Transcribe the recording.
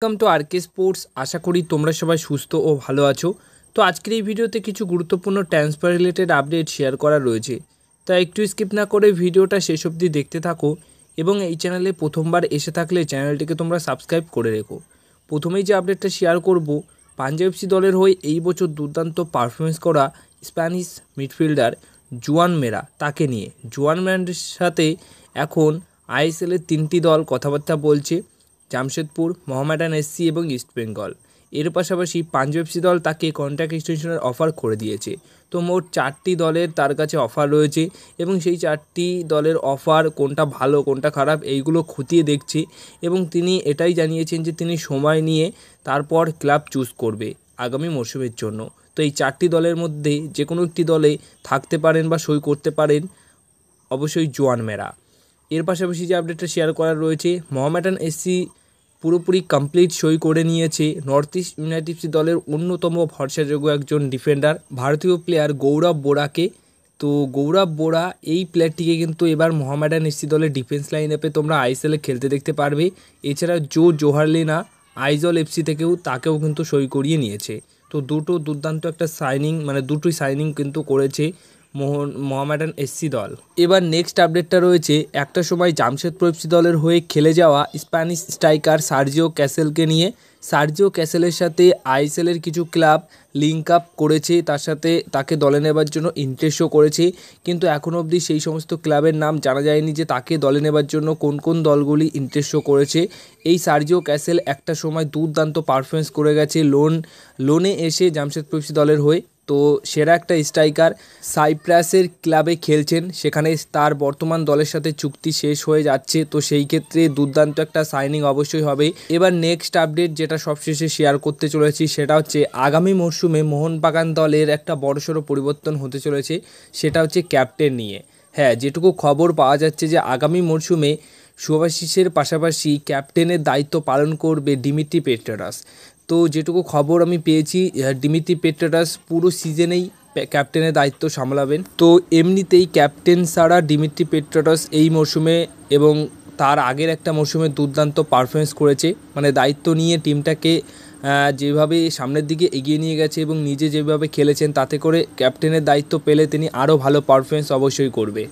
Welcome to RK sports. আশা করি তোমরা সবাই সুস্থ ও ভালো আছো। তো আজকের এই ভিডিওতে কিছু গুরুত্বপূর্ণ ট্রান্সফার রিলেটেড আপডেট শেয়ার করা রয়েছে, তাই একটু স্কিপ না করে ভিডিওটা শেষ অবধি দেখতে থাকো এবং এই চ্যানেলে প্রথমবার এসে থাকলে চ্যানেলটিকে তোমরা সাবস্ক্রাইব করে রেখো। প্রথমেই যে আপডেটটা শেয়ার করব, পাঞ্জাব এফসি দলের হয়ে এই বছর দুর্দান্ত পারফরমেন্স করা স্প্যানিশ মিডফিল্ডার জুয়ান মেরা তাকে নিয়ে। জুয়ান মেরার সাথে এখন আইএসএলের 3টি দল কথাবার্তা বলছে, জামশেদপুর, মোহামেডান এসসি এবং ইস্টবেঙ্গল। এর পাশাপাশি পাঞ্জাব এফসি দল তাকে কন্ট্রাক্ট এক্সটেনশনের অফার করে দিয়েছে। তো মোট 4টি দলের তার কাছে অফার রয়েছে এবং সেই 4টি দলের অফার কোনটা ভালো কোনটা খারাপ এইগুলো খতিয়ে দেখছে এবং তিনি এটাই জানিয়েছেন যে তিনি সময় নিয়ে তারপর ক্লাব চুজ করবে আগামী মরশুমের জন্য। তো এই 4টি দলের মধ্যে যে কোনো একটি দলে থাকতে পারেন বা সই করতে পারেন অবশ্যই জুয়ান মেরা। এর পাশাপাশি যে আপডেটটা শেয়ার করার রয়েছে, মোহামেডান এসসি পুরোপুরি কমপ্লিট সই করে নিয়েছে নর্থ ইস্ট ইউনাইটেড এফসি দলের অন্যতম ভরসাযোগ্য একজন ডিফেন্ডার ভারতীয় প্লেয়ার গৌরব বোরাকে। তো গৌরব বোরা এই প্লেয়ারটিকে কিন্তু এবার মোহামেডান এসসি দলের ডিফেন্স লাইন আপে তোমরা আইএসএলে খেলতে দেখতে পারবে। এছাড়া জোহারলিনা আইজল এফসি তাকেও কিন্তু সই করিয়ে নিয়েছে। তো দুর্দান্ত একটা সাইনিং, মানে দুটোই সাইনিং কিন্তু করেছে মোহামেডান এসসি দল। এবার নেক্সট আপডেটটা রয়েছে একটা সময় জামশেদপুর এফসি দলের হয়ে খেলে যাওয়া স্প্যানিশ স্ট্রাইকার সার্জিও ক্যাসেলকে নিয়ে। সার্জিও ক্যাসেলের সাথে আইএসএলের কিছু ক্লাব লিঙ্ক আপ করেছে, তার সাথে তাকে দলে নেবার জন্য ইন্টারেস্টও করেছে, কিন্তু এখনও অবধি সেই সমস্ত ক্লাবের নাম জানা যায়নি যে তাকে দলে নেবার জন্য কোন কোন দলগুলি ইন্টারেস্টও করেছে। এই সার্জিও ক্যাসেল একটা সময় দুর্দান্ত পারফরমেন্স করে গেছে লোনে এসে জামশেদপুর এফসি দলের হয়ে। তো সেরা একটা স্ট্রাইকার সাইপ্রাসের ক্লাবে খেলছেন, সেখানে তার বর্তমান দলের সাথে চুক্তি শেষ হয়ে যাচ্ছে। তো সেই ক্ষেত্রে দুর্দান্ত একটা সাইনিং অবশ্যই হবে। এবার নেক্সট আপডেট যেটা সবশেষে শেয়ার করতে চলেছি সেটা হচ্ছে আগামী মরশুমে মোহনবাগান দলের একটা বড়সড় পরিবর্তন হতে চলেছে, সেটা হচ্ছে ক্যাপ্টেন নিয়ে। হ্যাঁ, যেটুকু খবর পাওয়া যাচ্ছে যে আগামী মরশুমে শুভাশিসের পাশাপাশি ক্যাপ্টেনের দায়িত্ব পালন করবে ডিমিত্রি পেট্রাস। তো যেটুকু খবর আমি পেয়েছি, ডিমিত্রি পেট্রাস পুরো সিজনেই ক্যাপ্টেনের দায়িত্ব সামলাবেন। তো এমনিতেই ক্যাপ্টেন ছাড়া ডিমিত্রি পেট্রাস এই মরশুমে এবং তার আগের একটা মরশুমে দুর্দান্ত পারফরমেন্স করেছে, মানে দায়িত্ব নিয়ে টিমটাকে যেভাবে সামনের দিকে এগিয়ে নিয়ে গেছে এবং নিজে যেভাবে খেলেছেন, তাতে করে ক্যাপ্টেনের দায়িত্ব পেলে তিনি আরও ভালো পারফরমেন্স অবশ্যই করবে।